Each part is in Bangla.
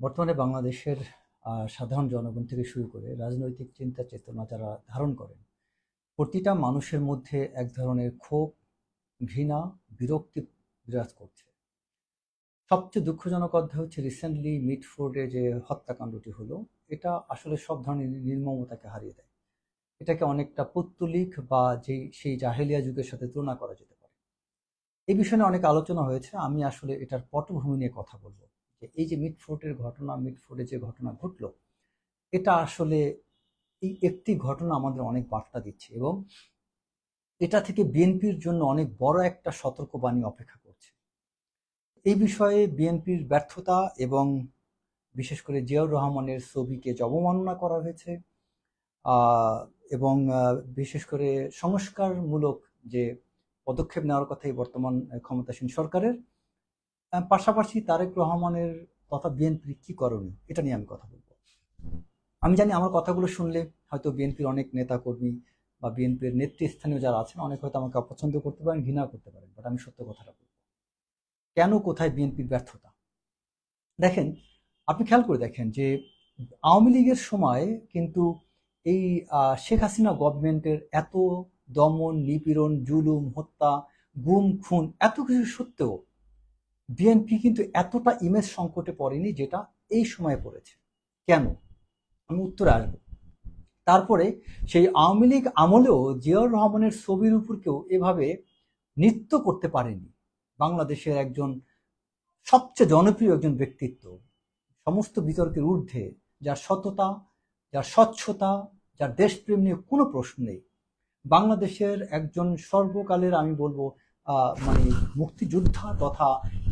বর্তমানে বাংলাদেশের সাধারণ জনগণ থেকে শুরু করে রাজনৈতিক চিন্তা চেতনা যারা ধারণ করেন, প্রতিটা মানুষের মধ্যে এক ধরনের ক্ষোভ, ঘৃণা, বিরক্তি বিরাজ করছে। সবচেয়ে দুঃখজনক অধ্যায় হচ্ছে রিসেন্টলি মিটফোর্ডে যে হত্যাকাণ্ডটি হলো, এটা আসলে সব ধরনের নির্মমতাকে হারিয়ে দেয়। এটাকে অনেকটা পৌত্তলিক বা সেই জাহেলিয়া যুগের সাথে তুলনা করা যেতে পারে। এই বিষয়ে নিয়ে অনেক আলোচনা হয়েছে। আমি আসলে এটার পটভূমি নিয়ে কথা বলবো, যে এই যে মিটফোর্ডে যে ঘটনা ঘটলো, এটা আসলে এই একটি ঘটনা আমাদের অনেক বার্তা দিচ্ছে, এবং এটা থেকে বিএনপির জন্য অনেক বড় একটা সতর্কবাণী অপেক্ষা করছে। এই বিষয়ে বিএনপির ব্যর্থতা এবং বিশেষ করে জিয়াউর রহমানের ছবিকে অবমাননা করা হয়েছে, এবং বিশেষ করে সংস্কারমূলক যে পদক্ষেপ নেওয়ার কথাই বর্তমান ক্ষমতাসীন সরকারের, পাশাপাশি তারেক রহমানের তথা বিএনপির কি করণীয়, এটা নিয়ে আমি কথা বলবো। আমি জানি আমার কথাগুলো শুনলে হয়তো বিএনপির অনেক নেতা কর্মী বা বিএনপির নেতৃস্থানীয় যারা আছেন অনেক হয়তো আমাকে অপছন্দ করতে পারেন, ঘৃণা করতে পারেন, বাট আমি সত্য কথাটা বলবো। কেন, কোথায় বিএনপির ব্যর্থতা? দেখেন, আপনি খেয়াল করে দেখেন যে আওয়ামী লীগের সময় কিন্তু এই শেখ হাসিনা গভর্নমেন্টের এত দমন, নিপীড়ন, জুলুম, হত্যা, গুম, খুন, এত কিছু সত্ত্বেও বিএনপি কিন্তু এতটা ইমেজ সংকটে পড়েনি যেটা এই সময়ে পড়েছে। কেন? আমি উত্তরে আসবো। তারপরে সেই আওয়ামী লীগ আমলেও জিয়াউর রহমানের ছবির উপর কেউ এভাবে নৃত্য করতে পারেনি। বাংলাদেশের একজন সবচেয়ে জনপ্রিয় একজন ব্যক্তিত্ব, সমস্ত বিতর্কের ঊর্ধ্বে, যার সততা, যার স্বচ্ছতা, যার দেশপ্রেম নিয়ে কোনো প্রশ্ন নেই। বাংলাদেশের একজন সর্বকালের, আমি বলবো মানে মুক্তিযোদ্ধা তথা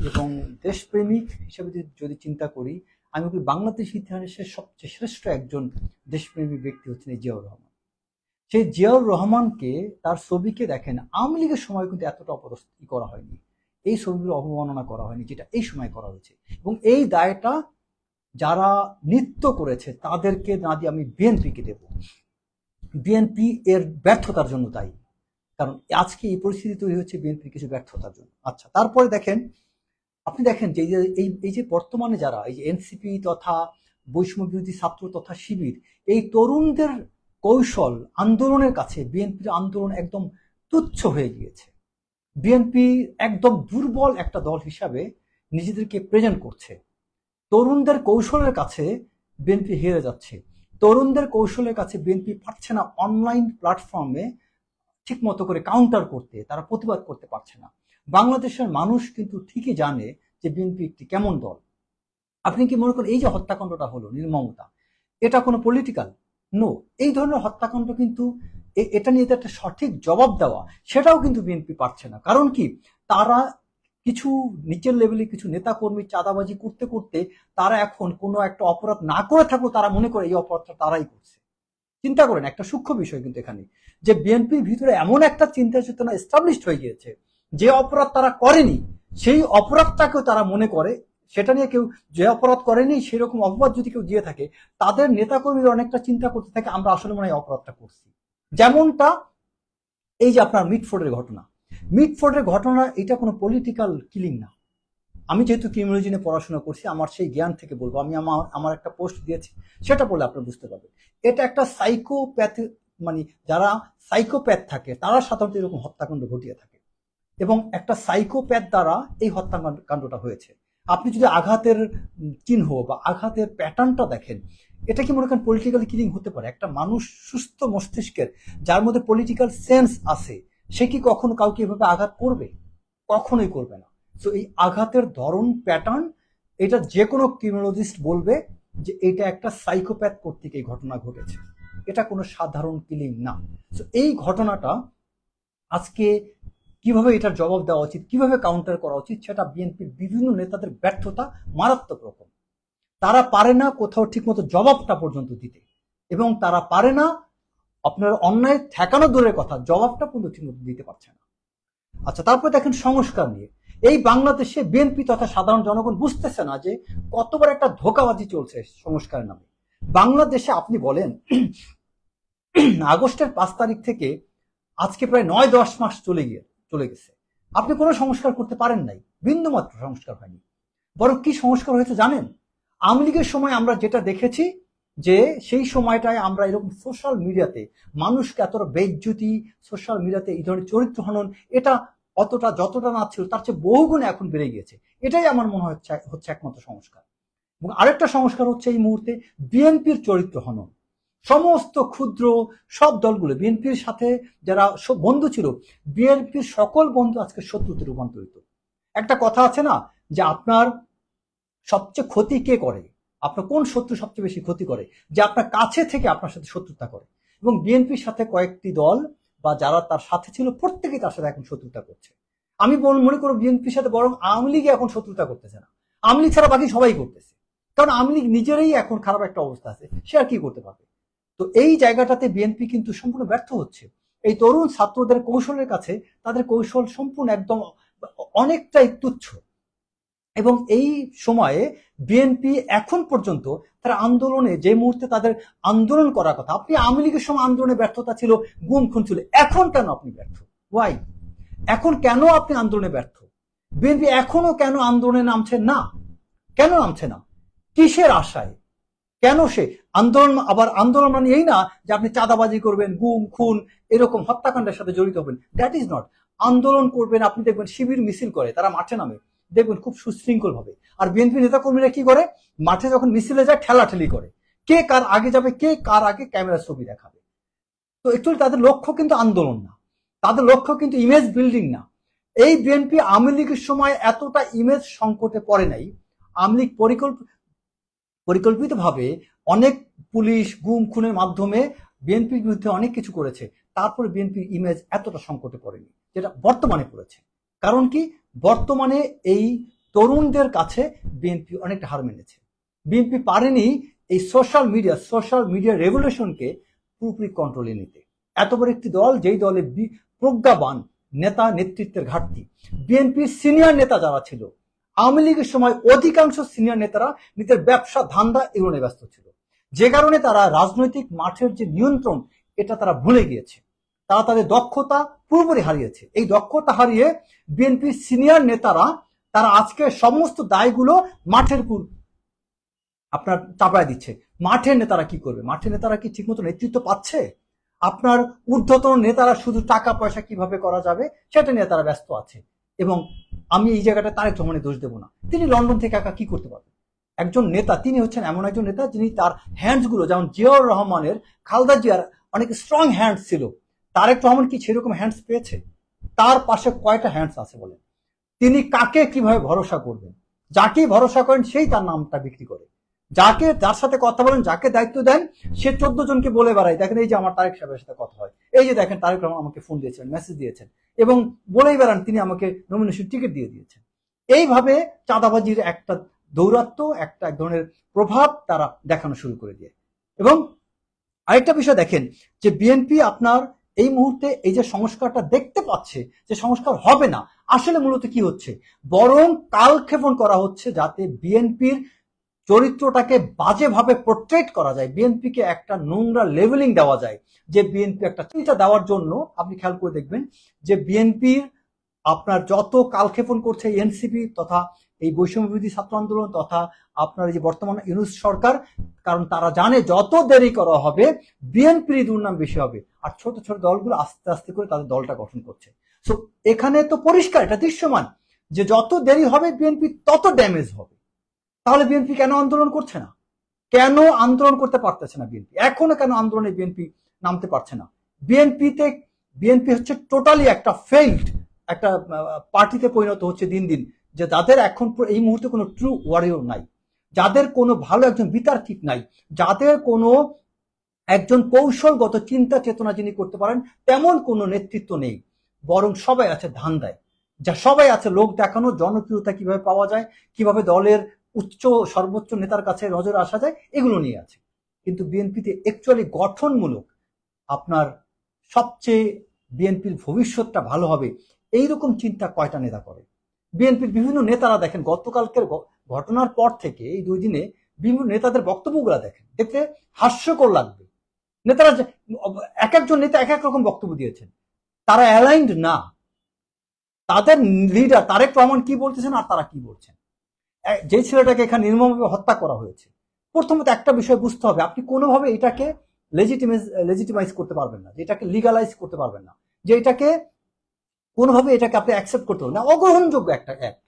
এবং দেশপ্রেমিক হিসেবে যদি চিন্তা করি, আমি বলি বাংলাদেশ ইতিহাসের সবচেয়ে শ্রেষ্ঠ একজন দেশপ্রেমী ব্যক্তি হচ্ছেন এই জিয়াউর রহমান। সেই জিয়াউর রহমানকে, তার ছবিকে দেখেন, আওয়ামী লীগের সময় কিন্তু এতটা অপদস্থ করা হয়নি, এই ছবিগুলো অবমাননা করা হয়নি যেটা এই সময় করা হয়েছে। এবং এই দায়টা যারা নৃত্য করেছে তাদেরকে না দিয়ে আমি বিএনপিকে দেব। বিএনপি এর ব্যর্থতার জন্য দায়ী, কারণ আজকে এই পরিস্থিতি তৈরি হচ্ছে বিএনপির কিছু ব্যর্থতার জন্য। আচ্ছা, তারপরে দেখেন, আপনি দেখেন যে এই যে বর্তমানে যারা এই যে এনসিপি তথা বৈষম্য বিরোধী ছাত্র তথা শিবির, এই তরুণদের কৌশল আন্দোলনের কাছে বিএনপির আন্দোলন একদম তুচ্ছ হয়ে গিয়েছে। বিএনপি একদম দুর্বল একটা দল হিসাবে নিজেদেরকে প্রেজেন্ট করছে। তরুণদের কৌশলের কাছে বিএনপি হেরে যাচ্ছে। তরুণদের কৌশলের কাছে বিএনপি পারছে না অনলাইন প্ল্যাটফর্মে ঠিক মতো করে কাউন্টার করতে, তারা প্রতিবাদ করতে পারছে না। বাংলাদেশের মানুষ কিন্তু ঠিকই জানে যে বিএনপি একটি কেমন দল। আপনি কি মনে করেন এই যে হত্যাকাণ্ডটা হলো, নির্মমতা, এটা কোনো পলিটিক্যাল? নো। এই ধরনের হত্যাকাণ্ড কিন্তু এটা নিয়ে একটা সঠিক জবাব দেওয়া, সেটাও কিন্তু বিএনপি পারছে না। কারণ কি, তারা কিছু নিচের লেভেলে কিছু নেতা কর্মী চাঁদাবাজি করতে করতে তারা এখন কোনো একটা অপরাধ না করে থাকলেও তারা মনে করে এই অপরাধটা তারাই করছে। চিন্তা করেন, একটা সূক্ষ্ম বিষয় কিন্তু এখানে, যে বিএনপির ভিতরে এমন একটা চিন্তা চেতনা এস্টাবলিশড হয়ে গিয়েছে, যে অপরাধ তারা করেনি সেই অপরাধটাকেও তারা মনে করে, সেটা নিয়ে কেউ যে অপরাধ করেনি সেরকম অপবাদ যদি কেউ দিয়ে থাকে, তাদের নেতাকর্মীরা অনেকটা চিন্তা করতে থাকে আমরা আসলে মনে হয় অপরাধটা করছি। যেমনটা এই যে আপনার মিটফোর্ডের ঘটনা, এটা কোনো পলিটিক্যাল কিলিং না। আমি যেহেতু ক্রিমিনোলজি নিয়ে পড়াশোনা করছি, আমার সেই জ্ঞান থেকে বলবো, আমি আমার একটা পোস্ট দিয়েছি, সেটা বললে আপনারা বুঝতে পারবেন। এটা একটা সাইকোপ্যাথ, মানে যারা সাইকোপ্যাথ থাকে তারা সাধারণত এরকম হত্যাকাণ্ড ঘটিয়ে থাকে, এবং একটা সাইকোপ্যাথ দ্বারা এই হত্যাকাণ্ডটা হয়েছে। আপনি যদি আঘাতের চিহ্ন বা আঘাতের প্যাটার্নটা দেখেন, এটা কি মনে করেন পলিটিক্যাল কিলিং হতে পারে? একটা মানুষ সুস্থ মস্তিষ্কের, যার মধ্যে পলিটিক্যাল সেন্স আছে, সে কি কখনো কাউকে এভাবে আঘাত করবে? কখনোই করবে না। তো এই আঘাতের ধরন, প্যাটার্ন, এটা যে কোনো ক্রিমিনোলজিস্ট বলবে যে এটা একটা সাইকোপ্যাথ কর্তৃক এই ঘটনা ঘটেছে, এটা কোনো সাধারণ কিলিং না। তো এই ঘটনাটা আজকে কিভাবে এটার জবাব দেওয়া উচিত, কিভাবে কাউন্টার করা উচিত, সেটা বিএনপির বিভিন্ন নেতাদের ব্যর্থতা মারাত্মক রকম। তারা পারে না কোথাও ঠিকমতো জবাবটা পর্যন্ত দিতে, এবং তারা পারে না আপনার অন্যায় ঠেকানো দূরের কথা, জবাবটা পর্যন্ত ঠিকমতো দিতে পারছে না। আচ্ছা, তারপরে দেখেন সংস্কার নিয়ে, এই বাংলাদেশে বিএনপি তথা সাধারণ জনগণ বুঝতেছে না যে কতবার একটা ধোঁকাবাজি চলছে সংস্কারের নামে। বাংলাদেশে আপনি বলেন আগস্টের 5 তারিখ থেকে আজকে প্রায় 9-10 মাস চলে গেছে, আপনি কোনো সংস্কার করতে পারেন নাই, বিন্দুমাত্র সংস্কার হয়নি। বরং কি সংস্কার হয়েছে জানেন? আওয়ামী লীগের সময় আমরা যেটা দেখেছি যে সেই সময়টায় আমরা এরকম সোশ্যাল মিডিয়াতে মানুষকে এতটা বেইজ্জতি, সোশ্যাল মিডিয়াতে এই ধরনের চরিত্র হনন, এটা অতটা যতটা না ছিল তার চেয়ে বহুগুণে এখন বেড়ে গিয়েছে। এটাই আমার মনে হচ্ছে একমাত্র সংস্কার। এবং আরেকটা সংস্কার হচ্ছে এই মুহূর্তে বিএনপির চরিত্র হনন। সমস্ত ক্ষুদ্র সব দলগুলো বিএনপির সাথে যারা সব বন্ধু ছিল, বিএনপির সকল বন্ধু আজকে শত্রুতে রূপান্তরিত। একটা কথা আছে না যে আপনার সবচেয়ে ক্ষতি কে করে, আপনার কোন শত্রু সবচেয়ে বেশি ক্ষতি করে, যে আপনার কাছে থেকে আপনার সাথে শত্রুতা করে। এবং বিএনপির সাথে কয়েকটি দল বা যারা তার সাথে ছিল প্রত্যেকেই তার সাথে এখন শত্রুতা করছে। আমি মনে করব বিএনপির সাথে বরং আওয়ামী লীগ এখন শত্রুতা করতেছে না, আওয়ামী লীগ ছাড়া বাকি সবাই করতেছে। কারণ আওয়ামী লীগ নিজেরই এখন খারাপ একটা অবস্থা আছে, সে আর কি করতে পারবে। তো এই জায়গাটাতে বিএনপি কিন্তু সম্পূর্ণ ব্যর্থ হচ্ছে। এই তরুণ ছাত্রদের কৌশলের কাছে তাদের কৌশল সম্পূর্ণ একদম অনেকটাই তুচ্ছ। এবং এই সময়ে বিএনপি এখন পর্যন্ত তারা আন্দোলনে, যে মুহূর্তে তাদের আন্দোলন করার কথা, আপনি আওয়ামী লীগের সময় আন্দোলনে ব্যর্থতা ছিল, গুম খুন ছিল, এখন কেন আপনি ব্যর্থ? ওয়াই? এখন কেন আপনি আন্দোলনে ব্যর্থ? বিএনপি এখনো কেন আন্দোলনে নামছে না? কেন নামছে না? কিসের আশায়? কেন সে আন্দোলন? আবার আন্দোলন মানে এই না যে আপনি চাঁদাবাজি করবেন, গুম খুন এরকম হত্যাকাণ্ডের সাথে জড়িত হবেন, দ্যাট ইজ নট। আন্দোলন করবেন, আপনি দেখবেন শিবির মিছিল করে, তারা মাঠে নামে, দেখবেন খুব সুশৃঙ্খল ভাবে। আর বিএনপি নেতাকর্মীরা কি করে? মাঠে যখন মিছিলে যায় ঠেলাঠেলি করে, কে কার আগে যাবে, কে কার আগে ক্যামেরা ছবি দেখাবে। তো একচুয়ালি তাদের লক্ষ্য কিন্তু আন্দোলন না, তাদের লক্ষ্য কিন্তু ইমেজ বিল্ডিং না। এই বিএনপি আওয়ামী লীগের সময় এতটা ইমেজ সংকটে পড়ে নাই। আওয়ামী লীগ পরিকল্পিতভাবে অনেক পুলিশ গুম খুনের মাধ্যমে বিএনপির বিরুদ্ধে অনেক কিছু করেছে, তারপরে বিএনপির ইমেজ এতটা সংকটে পড়েনি যেটা বর্তমানে পড়েছে। কারণ কি? বর্তমানে এই তরুণদের কাছে বিএনপি অনেকটা হার মেনেছে। বিএনপি পারেনি এই সোশ্যাল মিডিয়া রেভলিউশনকে পুরোপুরি কন্ট্রোলে নিতে। এত বড় একটি দল, যেই দলে প্রজ্ঞাবান নেতা নেতৃত্বের ঘাটতি। বিএনপির সিনিয়র নেতা যারা ছিল, আওয়ামী লীগের সময় অধিকাংশ সিনিয়র নেতারা নিজের ব্যবসা ধান্দা এগুলো নিয়ে ব্যস্ত ছিল, যে কারণে তারা রাজনৈতিক মাঠের যে নিয়ন্ত্রণ এটা তারা ভুলে গিয়েছে। তারা তাদের দক্ষতা পুরোপুরি হারিয়েছে। এই দক্ষতা হারিয়ে বিএনপির সিনিয়র নেতারা তারা আজকে সমস্ত দায়গুলো মাঠের উপর আপনার চাপায় দিচ্ছে। মাঠের নেতারা কি করবে? মাঠের নেতারা কি ঠিকমতো নেতৃত্ব পাচ্ছে? আপনার ঊর্ধ্বতন নেতারা শুধু টাকা পয়সা কিভাবে করা যাবে সেটা নিয়ে তারা ব্যস্ত আছে। এবং আমি এই জায়গাটা তারেক রহমানের দোষ দেব না, তিনি লন্ডন থেকে একা কি করতে পারবেন? একজন নেতা, তিনি হচ্ছেন এমন একজন নেতা যিনি তার হ্যান্ডস গুলো, যেমন জিয়াউর রহমানের, খালেদা জিয়ার অনেক স্ট্রং হ্যান্ডস ছিল, তারেক রহমান কি সেরকম হ্যান্ডস পেয়েছে? তার পাশে কয়টা হ্যান্ডস আছে বলেন? তিনি কাকে কিভাবে ভরসা করবেন? যাকে ভরসা করেন সেই তার নামটা বিক্রি করে। যার সাথে কথা বলেন, যাকে দায়িত্ব দেন, সে 14 জনকে বলে বেড়ায়, দেখেন এই যে আমার তারেক সাহেবের সাথে কথা হয়, এই যে দেখেন তারেক রহমান আমাকে ফোন দিয়েছেন, মেসেজ দিয়েছেন, এবং বলেই বেড়ান তিনি আমাকে নমিনেশন টিকিট দিয়ে দিয়েছেন। এইভাবে চাঁদাবাজির একটা দৌরাত্ম্য, একটা এক ধরনের প্রভাব তারা দেখানো শুরু করে দিয়ে। এবং আরেকটা বিষয় দেখেন যে বিএনপি আপনার এই মুহূর্তে এই যে সংস্কারটা দেখতে পাচ্ছে যে সংস্কার হবে না, আসলে মূলত কি হচ্ছে? বরং কালক্ষেপণ করা হচ্ছে যাতে বিএনপির চরিত্রটাকে বাজেভাবে পোর্ট্রেট করা যায়, বিএনপিকে একটা নোংরা লেভেলিং দেওয়া যায়, যে বিএনপি একটা চিন্তা দেওয়ার জন্য আপনি খেয়াল করে দেখবেন যে বিএনপির আপনার যত কালক্ষেপণ করছে এনসিপি তথা এই বৈষম্যবিরোধী ছাত্র আন্দোলন তথা আপনার এই যে বর্তমান ইউনূস সরকার, কারণ তারা জানে যত দেরি করা হবে বিএনপির দুর্নাম বেশি হবে, আর ছোট ছোট দলগুলো আস্তে আস্তে করে তাদের দলটা গঠন করছে। সো এখানে তো পরিষ্কার, এটা দৃশ্যমান যে যত দেরি হবে বিএনপি তত ড্যামেজ হবে। তাহলে বিএনপি কেন আন্দোলন করছে না? কেন আন্দোলন করতে পারতেছে না বিএনপি? এখনো কেন আন্দোলনে বিএনপি নামতে পারছে না? বিএনপি হচ্ছে টোটালি একটা ফেইল্ড একটা পার্টিতে পরিণত হচ্ছে দিন দিন, যে যাদের এখন এই মুহূর্তে কোনো ট্রু ওয়ারিয়র নাই, যাদের কোনো ভালো একজন বিতার্কিক নাই, যাদের কোনো একজন কৌশলগত চিন্তা চেতনা যিনি করতে পারেন তেমন কোনো নেতৃত্ব নেই, বরং সবাই আছে ধান্দায়, যা সবাই আছে লোক দেখানো, জনপ্রিয়তা কিভাবে পাওয়া যায়, কিভাবে দলের সর্বোচ্চ নেতার কাছে নজরে আসা যায়, এগুলো নিয়ে আছে। কিন্তু বিএনপিতে অ্যাকচুয়ালি গঠনমূলক আপনার সবচেয়ে বিএনপির ভবিষ্যৎটা ভালো হবে এইরকম চিন্তা কয়টা নেতা করে? বিএনপির বিভিন্ন নেতারা দেখেন গতকালকের ঘটনার পর থেকে এই 2 দিনে বিভিন্ন নেতাদের বক্তব্যগুলো দেখেন, দেখতে হাস্যকর লাগবে। নেতারা এক একজন নেতা এক এক রকম বক্তব্য দিয়েছেন, তারা অ্যালাইন্ড না। তাদের লিডার তারেক রহমান কি বলতেছেন আর তারা কি বলছেন, যে ছেলেটাকে এখানে নির্মমভাবে হত্যা করা হয়েছে, প্রথমত একটা বিষয় বুঝতে হবে, আপনি কোনোভাবে এটাকে লেজিটিমাইজ করতে পারবেন না, যে এটাকে লিগালাইজ করতে পারবেন না, যে এটাকে কোনোভাবে এটাকে আপনি অ্যাকসেপ্ট করতে পারবেন না, অগ্রহণযোগ্য একটা অ্যাক্ট।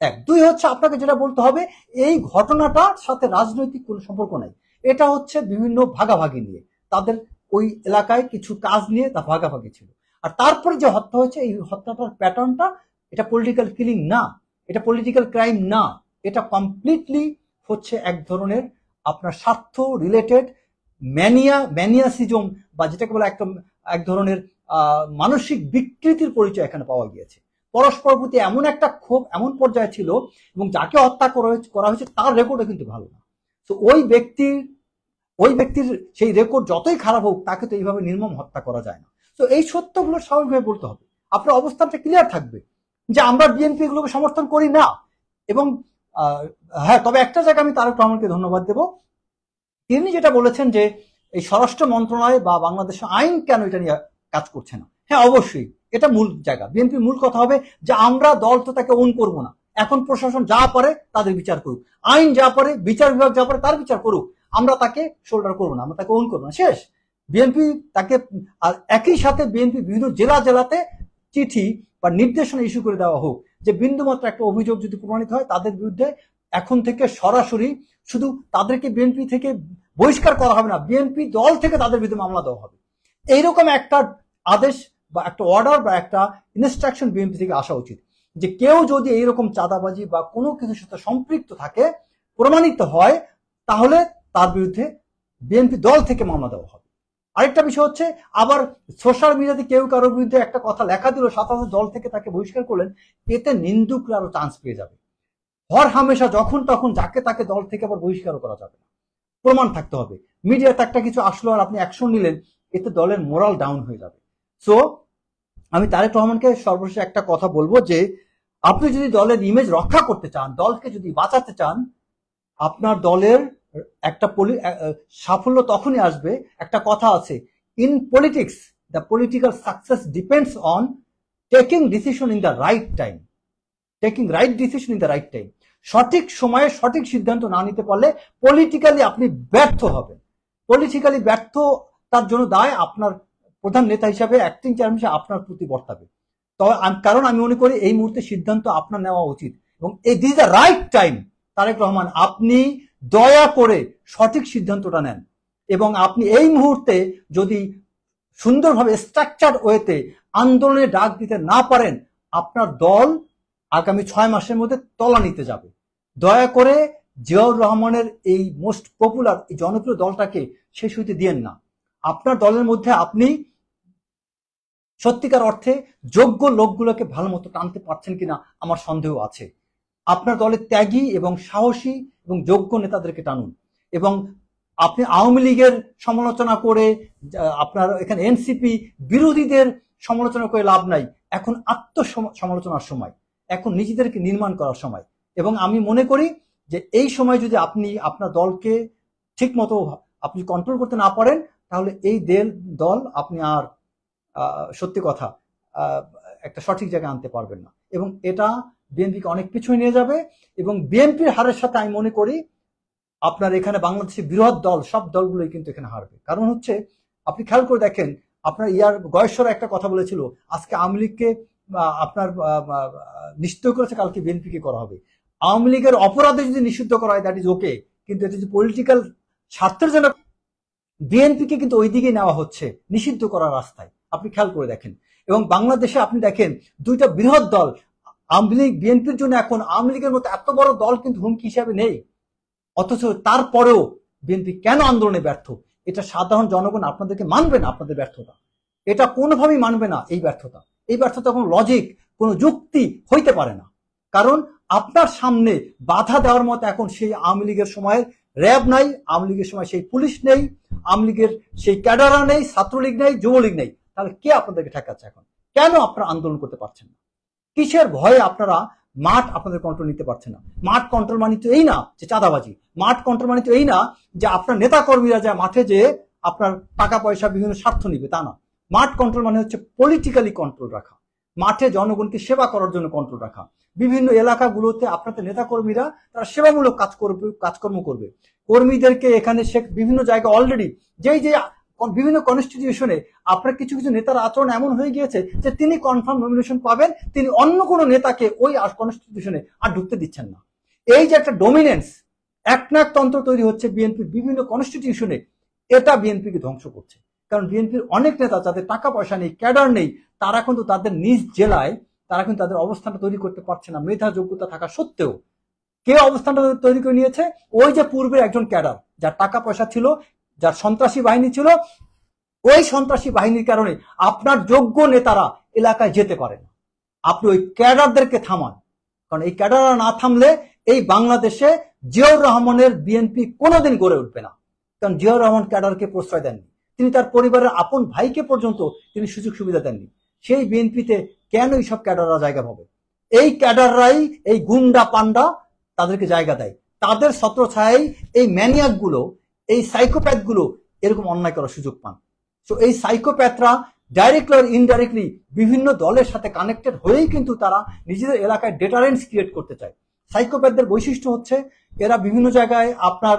এক দুই হচ্ছে, আপনাকে যেটা বলতে হবে, এই ঘটনাটার সাথে রাজনৈতিক কোনো সম্পর্ক নাই, এটা হচ্ছে বিভিন্ন ভাগাভাগি নিয়ে, তাদের ওই এলাকায় কিছু কাজ নিয়ে তা ভাগাভাগি ছিল। আর তারপরে যে হত্যা হয়েছে, এই হত্যাটার প্যাটার্নটা, এটা পলিটিক্যাল কিলিং না, এটা পলিটিক্যাল ক্রাইম না, এটা কমপ্লিটলি হচ্ছে এক ধরনের আপনার স্বার্থ রিলেটেড ম্যানিয়াসিজম, বা যেটাকে বলে এক ধরনের মানসিক বিকৃতির পরিচয় এখানে পাওয়া গিয়েছে। পরস্পর প্রতি এমন একটা ক্ষোভ এমন পর্যায়ে ছিল, এবং যাকে হত্যা করা হয়েছে তার রেকর্ডও কিন্তু ভালো না। তো ওই ব্যক্তির সেই রেকর্ড যতই খারাপ হোক, তাকে তো এইভাবে নির্মম হত্যা করা যায় না। তো এই সত্যগুলো স্বাভাবিকভাবে বলতে হবে, আপনার অবস্থানটা ক্লিয়ার থাকবে যে আমরা বিএনপি এগুলোকে সমর্থন করি না। এবং হ্যাঁ, তবে একটা জায়গায় আমি তারেক রহমানকে ধন্যবাদ দেব, তিনি যেটা বলেছেন যে এই স্বরাষ্ট্র মন্ত্রণালয় বা বাংলাদেশের আইন কেন এটা নিয়ে কাজ করছে না। হ্যাঁ, অবশ্যই এটা মূল জায়গা, বিএনপির মূল কথা হবে যে আমরা দল তো তাকে ওন করবো না, এখন প্রশাসন যা পারে তাদের বিচার করুক, আইন যা পারে, বিচার বিভাগ যা পারে তার বিচার করুক, আমরা তাকে শোল্ডার করবো না, আমরা তাকে ওন করবো না, শেষ। বিএনপি তাকে, আর একই সাথে বিএনপি বিভিন্ন জেলাতে চিঠি বা নির্দেশনা ইস্যু করে দেওয়া হোক যে বিন্দুমাত্র একটা অভিযোগ যদি প্রমাণিত হয়, তাদের বিরুদ্ধে এখন থেকে সরাসরি শুধু তাদেরকে বিএনপি থেকে বহিষ্কার করা হবে না, বিএনপি দল থেকে তাদের বিরুদ্ধে মামলা দেওয়া হবে। এইরকম একটা আদেশ বা একটা অর্ডার বা একটা ইনস্ট্রাকশন বিএনপি থেকে আসা উচিত, যে কেউ যদি এইরকম চাঁদাবাজি বা কোনো কিছুর সাথে সম্পৃক্ত থাকে, প্রমাণিত হয়, তাহলে তার বিরুদ্ধে বিএনপি দল থেকে মামলা দেওয়া হবে। আরেকটা বিষয় হচ্ছে, আবার সোশ্যাল মিডিয়াতে কেউ কারোর বিরুদ্ধে একটা কথা লেখা দিল, সাথে সাথে দল থেকে তাকে বহিষ্কার করলেন, এতে নিন্দুকরা আরো চান্স পেয়ে যাবে। হর হামেশা যখন তখন যাকে তাকে দল থেকে আবার বহিষ্কার করা যাবে না, প্রমাণ থাকতে হবে। মিডিয়াতে একটা কিছু আসলো আর আপনি অ্যাকশন নিলেন, এতে দলের মোরাল ডাউন হয়ে যাবে। সো আমি তারেক রহমানকে সর্বশেষ একটা কথা বলবো, যে আপনি যদি দলের ইমেজ রক্ষা করতে চান, দলকে যদি বাঁচাতে চান, আপনার দলের একটা সাফল্য তখনই আসবে। একটা কথা আছে, in politics the political success depends on taking decision in the right time, taking right decision in the right time. সঠিক সময়ে সঠিক সিদ্ধান্ত না নিতে পারলে পলিটিক্যালি আপনি ব্যর্থ হবেন। পলিটিক্যালি ব্যর্থ, তার জন্য দায় আপনার প্রধান নেতা হিসাবে, অ্যাক্টিং চেয়ারম্যান হিসেবে আপনার প্রতি বর্তাবে। তবে কারণ আমি মনে করি এই মুহূর্তে সিদ্ধান্ত আপনার নেওয়া উচিত, এবং this is the right time. Tarique Rahman, আপনি দয়া করে সঠিক সিদ্ধান্তটা নেন, এবং আপনি এই মুহূর্তে যদি সুন্দরভাবে স্ট্রাকচার ওয়েতে আন্দোলনে ডাক দিতে না পারেন, আপনার দল আগামী 6 মাসের মধ্যে তলানিতে যাবে। দয়া করে জিয়াউর রহমানের এই মোস্ট পপুলার এই জনপ্রিয় দলটাকে শেষ হইতে দিয়েন না। আপনার দলের মধ্যে আপনি সত্যিকার অর্থে যোগ্য লোকগুলোকে ভালো মতো টানতে পারছেন কিনা আমার সন্দেহ আছে। আপনার দলের ত্যাগী এবং সাহসী এবং যোগ্য নেতাদেরকে টানুন, এবং আপনি আওয়ামী লীগের সমালোচনা করে, আপনার এখানে এনসিপি বিরোধীদের সমালোচনা করে লাভ নাই। এখন আত্মসমালোচনার সময়, এখন নিজেদেরকে নির্মাণ করার সময়। এবং আমি মনে করি যে এই সময় যদি আপনি আপনার দলকে ঠিক মতো আপনি কন্ট্রোল করতে না পারেন, তাহলে এই দল আপনি আর সত্যি কথা একটা সঠিক জায়গায় আনতে পারবেন না, এবং এটা বিএনপিকে অনেক পিছনে নিয়ে যাবে। এবং বিএনপির হারের সাথে আমি মনে করি আপনার এখানে বাংলাদেশের বৃহৎ দল, সব দলগুলোই কিন্তু এখানে হারবে। কারণ হচ্ছে, আপনি খেয়াল করে দেখেন, আপনার গয়েশ্বর একটা কথা বলেছিল, আজকে আওয়ামী লীগকে আপনার নিষিদ্ধ করেছে, কালকে বিএনপিকে করা হবে। আওয়ামী লীগের অপরাধে যদি নিষিদ্ধ করা হয়, দ্যাট ইজ ওকে, কিন্তু এটা যদি পলিটিক্যাল স্বার্থের জন্য, বিএনপিকে কিন্তু ওই দিকে নেওয়া হচ্ছে নিষিদ্ধ করার রাস্তায়। আপনি খেয়াল করে দেখেন। এবং বাংলাদেশে আপনি দেখেন, দুইটা বৃহৎ দল আওয়ামী লীগ, বিএনপির জন্য এখন আওয়ামী লীগের মতো এত বড় দল কিন্তু হুমকি হিসাবে নেই, অথচ তারপরেও বিএনপি কেন আন্দোলনে ব্যর্থ, এটা সাধারণ জনগণ আপনাদেরকে মানবে না। আপনাদের ব্যর্থতা এটা কোনোভাবেই মানবে না। এই ব্যর্থতা কোনো লজিক, কোনো যুক্তি হইতে পারে না। কারণ আপনার সামনে বাধা দেওয়ার মতো এখন সেই আওয়ামী লীগের সময়ের র্যাব নাই, আওয়ামী লীগের সময় সেই পুলিশ নেই, আওয়ামী লীগের সেই ক্যাডাররা নেই, ছাত্রলীগ নেই, যুবলীগ নেই। তাহলে কে আপনাদেরকে ঠেকাচ্ছে এখন? কেন আপনারা আন্দোলন করতে পারছেন না? কিসের ভয়ে আপনারা মাঠ আপনাদের কন্ট্রোল নিতে পারছে না? মাঠ কন্ট্রোল মানে তো এই না যে চাঁদাবাজি, মাঠ কন্ট্রোল মানে তো এই না যে আপনার নেতা কর্মীরা যায় মাঠে যে আপনার টাকা পয়সা বিভিন্ন স্বার্থ নিবে, তা না। মাঠ কন্ট্রোল মানে হচ্ছে পলিটিক্যালি কন্ট্রোল রাখা। মাঠে জনগণকে সেবা করার জন্য কন্ট্রোল রাখা। বিভিন্ন এলাকাগুলোতে আপনাদের নেতাকর্মীরা তারা সেবামূলক কাজকর্ম করবে। কর্মীদেরকে এখানে বিভিন্ন জায়গায় অলরেডি যেই যে বিভিন্ন কনস্টিটিউশনে আপনার কিছু কিছু নেতার আচরণ এমন হয়ে গিয়েছে যে তিনি কনফার্ম নমিনেশন পাবেন, তিনি অন্য কোনো নেতাকে ওই কনস্টিটিউশনে আর ঢুকতে দিচ্ছেন না। এই যে একটা ডমিনেন্স, একনায়কতন্ত্র তৈরি হচ্ছে বিএনপির বিভিন্ন কনস্টিটিউশনে, এটা বিএনপিকে ধ্বংস করছে। কারণ বিএনপির অনেক নেতা যাদের টাকা পয়সা নেই, ক্যাডার নেই, তারা কিন্তু তাদের নিজ জেলায় তারা কিন্তু তাদের অবস্থানটা তৈরি করতে পারছে না, মেধা যোগ্যতা থাকা সত্ত্বেও। কে অবস্থানটা তৈরি করে নিয়েছে? ওই যে পূর্বে একজন ক্যাডার, যার টাকা পয়সা ছিল, যার সন্ত্রাসী বাহিনী ছিল, ওই সন্ত্রাসী বাহিনীর কারণে আপনার যোগ্য নেতারা এলাকায় যেতে পারে না। আপনি ওই ক্যাডারদেরকে থামান, কারণ এই ক্যাডাররা না থামলে এই বাংলাদেশে জিয়াউর রহমানের বিএনপি কোনোদিন গড়ে উঠবে না। কারণ জিয়াউর রহমান ক্যাডারকে প্রশ্রয় দেননি, তিনি তার পরিবারের আপন ভাইকে পর্যন্ত তিনি সুযোগ সুবিধা দেননি। সেই বিএনপিতে কেন এইসব ক্যাডাররা জায়গা পাবে? এই ক্যাডাররাই, এই গুন্ডা পান্ডা তাদেরকে জায়গা দেয়। তাদের ছত্রছায়ায় এই ম্যানিয়াক গুলো, এই সাইকোপ্যাথ গুলো এরকম অন্যায় করার সুযোগ পান। তো এই সাইকোপ্যাথরা ডাইরেক্টলি আর ইনডাইরেক্টলি বিভিন্ন দলের সাথে কানেক্টেড হয়েই কিন্তু তারা নিজেদের এলাকায় ডেটারেন্স ক্রিয়েট করতে চায়। সাইকোপ্যাথদের বৈশিষ্ট্য হচ্ছে এরা বিভিন্ন জায়গায় আপনার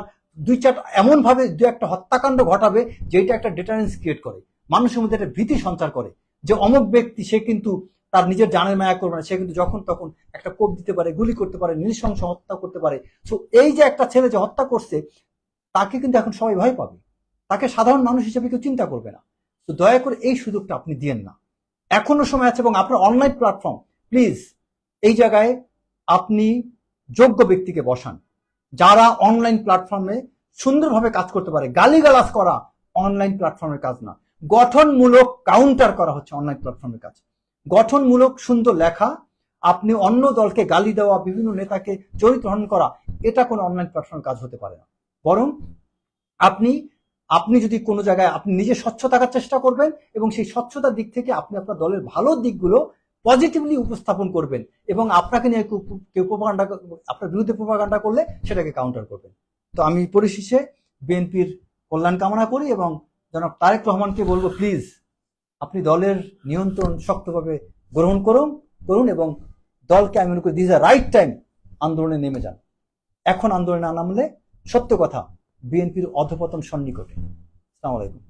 এমন ভাবে দু একটা হত্যাকাণ্ড ঘটাবে যেটা একটা ডেটারেন্স ক্রিয়েট করে, মানুষের মধ্যে একটা ভীতি সঞ্চার করে যে অমুক ব্যক্তি সে কিন্তু তার নিজের জানের মায়া করবে না, সে কিন্তু যখন তখন একটা কোপ দিতে পারে, গুলি করতে পারে, নৃশংস হত্যা করতে পারে। তো এই যে একটা ছেলে যে হত্যা করছে তাকে কিন্তু এখন সবাই ভয় পাবে, তাকে সাধারণ মানুষ হিসেবে কেউ চিন্তা করবে না। তো দয়া করে এই সুযোগটা আপনি দিয়েন না, এখনো সময় আছে। এবং আপনার অনলাইন প্ল্যাটফর্ম, প্লিজ এই জায়গায় আপনি যোগ্য ব্যক্তিকে বসান যারা অনলাইন প্ল্যাটফর্মে সুন্দরভাবে কাজ করতে পারে। গালিগালাজ করা অনলাইন প্ল্যাটফর্মের কাজ না, গঠনমূলক কাউন্টার করা হচ্ছে অনলাইন প্ল্যাটফর্মের কাজ। গঠনমূলক সুন্দর লেখা, আপনি অন্য দলকে গালি দেওয়া, বিভিন্ন নেতাকে চরিত্র হনন করা, এটা কোনো অনলাইন প্ল্যাটফর্মের কাজ হতে পারে না। বরং আপনি যদি কোনো জায়গায় আপনি নিজে স্বচ্ছ থাকার চেষ্টা করবেন এবং সেই স্বচ্ছতার দিক থেকে আপনি আপনার দলের ভালো দিকগুলো পজিটিভলি উপস্থাপন করবেন এবং আপনাকে নিয়ে কেউ প্রোপাগান্ডা, আপনার বিরুদ্ধে প্রোপাগান্ডা করলে সেটাকে কাউন্টার করবেন। তো আমি পরিশেষে বিএনপির কল্যাণ কামনা করি এবং জনাব তারেক রহমানকে বলবো, প্লিজ আপনি দলের নিয়ন্ত্রণ শক্তভাবে গ্রহণ করুন এবং দলকে আমি মনে করি দিস আ রাইট টাইম আন্দোলনে নেমে যান। এখন আন্দোলনে না নামলে সত্য কথা বিএনপির অধঃপতন সন্নিকটে। আসসালামু আলাইকুম।